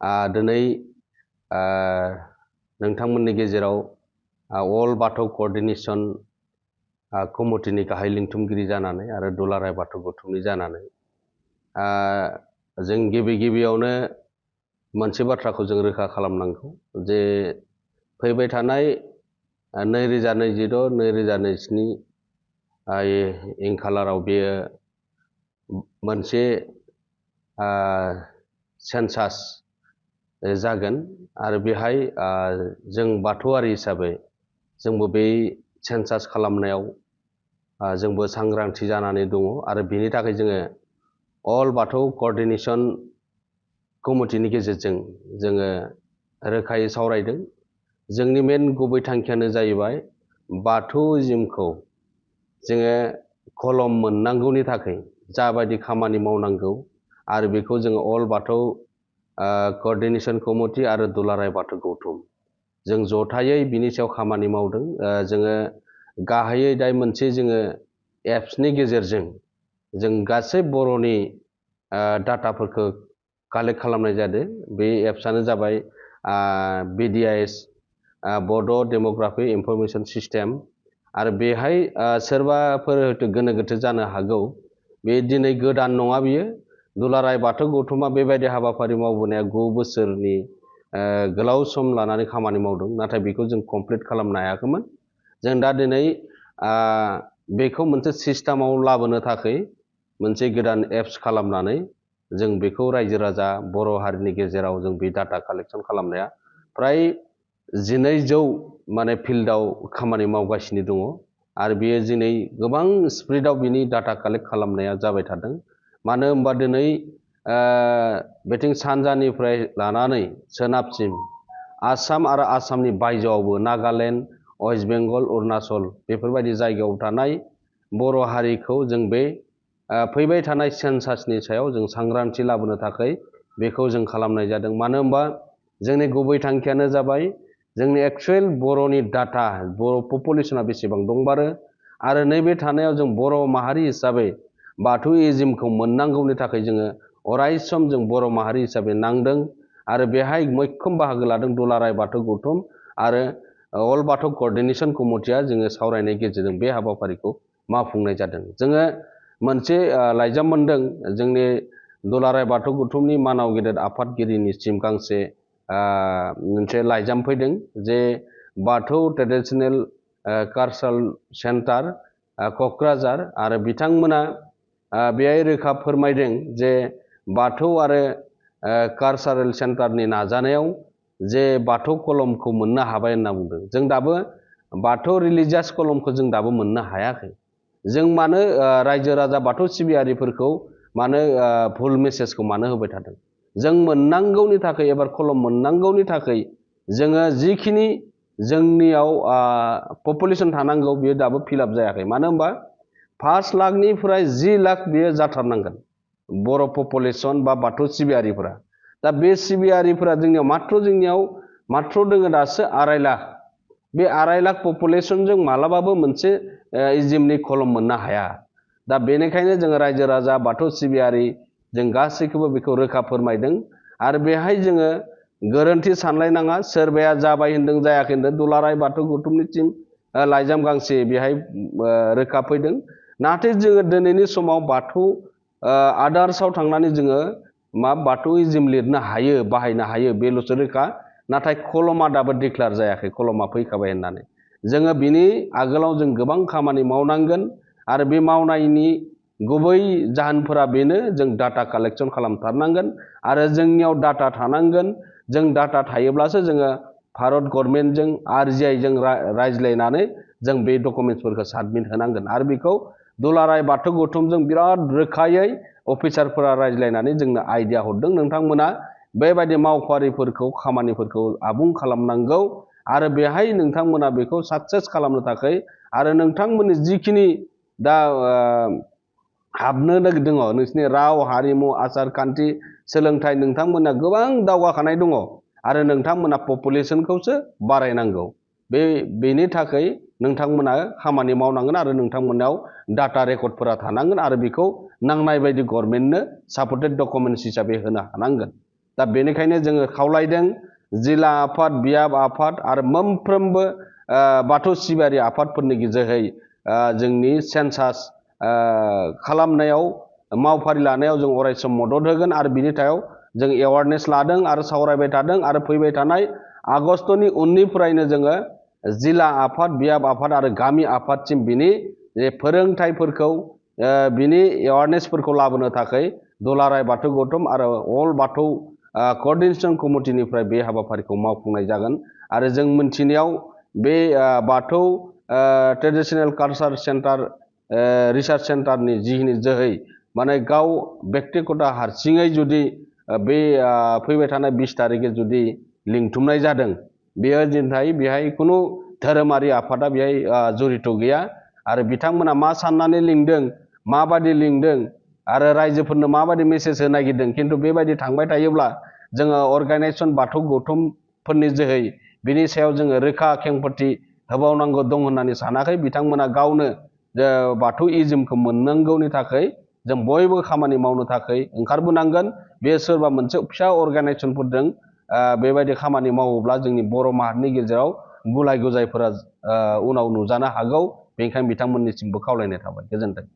दिनै नोंथांमोननि गेजेराव अल बाथौ कोअर्डिनेशन कमिटिनि गाहाय लिंथुमगिरि जानानै आरो दुलाराय बाथौ गौथुमनि जानानै जों गिबियावनो मोनसे बाथ्राखौ जों रोखा खालामनांगौ जे फैबाय थानाय 2022-2027 इंखालाराव बेयो मोनसे सेन्सास जागोन आरो बेहाय जों बाथौआरि हिसाबै जोंबो बे सेन्सास खालामनायाव जोंबो सांग्रांथि जानानै दङ आरो बेनि थाखाय जोङो अल बाथौ कोअर्डिनेशन कमिटिनि गेजेरजों जोङो रोखायै सावरायदों। जोंनि मेन गुबै थांखियानो जाहैबाय बाथौइज्मखौ जोङो कलम मोननांगौनि थाखाय जाबायदि खामानि मावनांगौ आरो बेखौ जोङो अल बाथौ कोअर्डिनेशन कमिटि आरो दुलाराय बाथौ गौथुम जों जथायै बिनि सायाव खामानि मावदों। जोङो गाहायै दा मोनसे जोङो एप्सनि गेजेरजों जों गासै बर'नि डाटाफोरखौ कालेक्ट खालामनाय जादों। बे एप्सआनो जाबाय BDIS बड' डेमोग्राफिक इनफरमेशन सिस्टेम आरो बेहाय सोरबाफोर हयथ' गोनो गोथो जानो हागौ। बे दिनै गोदान नङा बियो। दुलाराय बाथौ गौथुमा बेबायदि हाबाफारि मावबोनाया 9 बोसोरनि गोलाव सम लानानै खामानि मावदों, नाथाय बेखौ जों कमप्लिट खालामनो हायाखैमोन। जों दा दिनै बेखौ मोनसे सिस्टेमाव लाबोनो थाखाय मोनसे गोदान एप्स खालामनानै जों बेखौ रायजो राजा बर' हारिनि गेजेराव जों बे डाटा कालेक्शन खालामनाया फ्राय 1200 माने फिल्डआव खामानि मावगासिनो दङ आरो बेयो दिनै गोबां स्प्रिडआव बिनि डाटा कालेक्ट खालामनाया जाबाय थादों। मानो होनबा दिनै बेथिं सानजानिफ्राय लानानै सोनाबसिम आसाम आरो आसामनि बायजोआवबो नागालेण्ड, वेस्ट बेंगल, अरुणाचल बेफोरबायदि जायगायाव थानाय बर' हारिखौ जों बे फैबाय थानाय सेन्सासनि सायाव जों सांग्रांथि लाबोनो थाखाय बेखौ जों खालामनाय जादों। मानो होनबा जोंनि गुबै थांखियानो जाबाय जोंनि एक्चुअल बर'नि डाटा, बर' पपुलेशना बेसेबां दंबारो आरो नैबे थानायाव जों बर' माहारि हिसाबै बाथौइज्मखौ मोननांगौनि थाखाय जोङो अरायसम जों बर' माहारि हिसाबै नांदों आरो बेहाय मैखोम बाहागो लादों दुलाराय बाथौ गौथुम आरो अल बाथौ कोअर्डिनेशन कमिटिया जोङो सावरायनायनि गेजेरजों बे हाबाफारिखौ मावफुंनाय जादों। जोङो मोनसे लाइजाम मोनदों जोंनि दुलाराय बाथौ गौथुमनि मानाव गेदेर आफादगिरिनिसिम गांसे मोनसे लाइजाम फैदों जे बाथौ ट्रेडिशनेल कालचारेल सेन्टार क'क्राझार आरो बिथांमोना बेहाय रोखा फोरमायदों जे बाथौ आरो कालचारेल सेन्टारनि नाजानायाव जे बाथौ कलमखौ मोननो हाबाय होनना बुंदों। जों दाबो बाथौ रिलिजियास कलमखौ जों दाबो मोननो हायाखै। जों मानो रायजो राजा बाथौ सिबियारिफोरखौ मानो भुल मेसेजखौ मानो होबाय थादों? जों मोननांगौनि थाखाय एबार कलम मोननांगौनि थाखाय जोङो जिखिनि जोंनियाव पपुलेशन थानांगौ बेयो दाबो फिलआप जायाखै। मानो होनबा 5 लाखनिफ्राय 10 लाख बेयो जाथारनांगोन बर' पपुलेशन बा बाथौ सिबियारिफोरा। दा बे सिबियारिफोरा जोंनियाव माथ्र दोङो दासो 2.5 लाख। बे 2.5 लाख पपुलेशनजों मालाबाबो मोनसे इज्मनि कलम मोननो हाया। दा बेनिखायनो जोङो रायजो राजा बाथौ सिबियारि जों गासैखौबो बेखौ रोखा फोरमायदों आरो बेहाय जोङो गोरोन्थि सानलायनाङा। सोरबाया जाबाय होनदों जायाखै होनदों, दुलाराय बाथौ गौथुमनिसिम लाइजाम गांसे बेहाय रोखा फैदों। नाथाय जोङो दिनैनि समाव बाथौ आदार्सआव थांनानै जोङो बाथौइज्म लिरनो हायो, बाहायनो हायो बेल'सो रोखा। नाथाय कलमा दाबो डिक्लेयार जायाखै, कलमा फैखाबाय होननानै। जोङो बिनि आगोलाव जों गोबां खामानि मावनांगोन आरो बे मावनायनि गुबै जाहोनफोरा बेनो जों डाटा कालेक्शन खालामथारनांगोन आरो जोंनियाव डाटा थानांगोन। जों डाटा थायोब्लासो जोङो भारत गभर्नमेन्टजों RGIजों रायज्लायनानै जों बे डकुमेन्ट्सफोरखौ साबमिट होनांगोन आरो बेखौ दुलाराय बाथौ गौथुमजों बिराद रोखायै अफिसारफोरा रायज्लायनानै जोंनो आइडिया हरदों। नोंथांमोना बेबायदि मावफारिफोरखौ खामानिफोरखौ आबुं खालामनांगौ आरो बेहाय नोंथांमोना बेखौ साक्सेस खालामनो थाखाय आरो नोंथांमोननि जिखिनि दा हाबनो दङ नोंसिनि राव, हारिमु, आसार खान्थि, सोलोंथाइ, नोंथांमोना गोबां दावगाखानाय दङ आरो नोंथांमोना पपुलेशनखौसो बारायनांगौ। बेनि थाखाय नोंथांमोना खामानि मावनांगोन आरो नोंथांमोनाव डाटा रेकर्डफोरा थानांगोन आरो बेखौ नांनाय बायदि गभर्नमेन्टनो सापर्टेड डकुमेन्ट्स हिसाबै होनो हानांगोन। दा बेनिखायनो जोङो खावलायदों जिल्ला आफाद, बियाब आफाद आरो मोनफ्रोमबो बाथौ सिबियारि आफादफोरनि जोहै जोंनि सेन्सास खालामनायाव मावफारि लानायाव जों अरायसम मदद होगोन आरो बिनि सायाव जों एवारनेस लादों आरो सावरायबाय थादों आरो फैबाय थानाय आगस्तनि उननिफ्रायनो जोङो जिल्ला आफाद, बियाब आफाद आरो गामि आफादसिम बिनि फोरोंथाइफोरखौ बिनि एवारनेसफोरखौ लाबोनो थाखाय दुलाराय बाथौ गौथुम आरो अल बाथौ क'अर्डिनेशन कमिटिनिफ्राय बे हाबाफारिखौ मावफुंनाय जागोन आरो जों मोनथिनायाव बे बाथौ ट्रेडिशनेल कालचार सेन्टार रिसार्च सेन्टारनि जिखिनि जोहै माने गाव बेक्तिगत हारसिङै जुदि बे फैबाय थानाय 20 तारिखै जुदि लिंथुमनाय जादों बेयो दिनैहाय बेहाय खुनु धोरोमारि आफादा बेहाय जड़ित गैया आरो बिथांमोना मा साननानै लिंदों माबादि लिंदों आरो रायजोफोरनो माबादि मेसेज होनो नागिरदों खिन्थु बेबायदि थांबाय थायोब्ला जोङो अर्गानाइजेसन बाथौ गौथुमफोरनि जोहै बिनि सायाव जोङो रोखा खेंफोरथि होबावनांगौ दं होननानै सानाखै बिथांमोना गावनो बाथौइज्मखौ मोननांगौनि थाखाय जों बयबो खामानि मावनो थाखाय ओंखारबोनांगोन बे सोरबा मोनसे फिसा अर्गानाइजेसनफोरजों बेबायदि खामानि मावोब्ला जोंनि बर' माहारिनि गेजेराव गुलाय गुजायफोरा उनाव नुजानो हागौ बेनिखायनो बिथांमोननिसिमबो खावलायनाय थाबाय गोजोन्थों।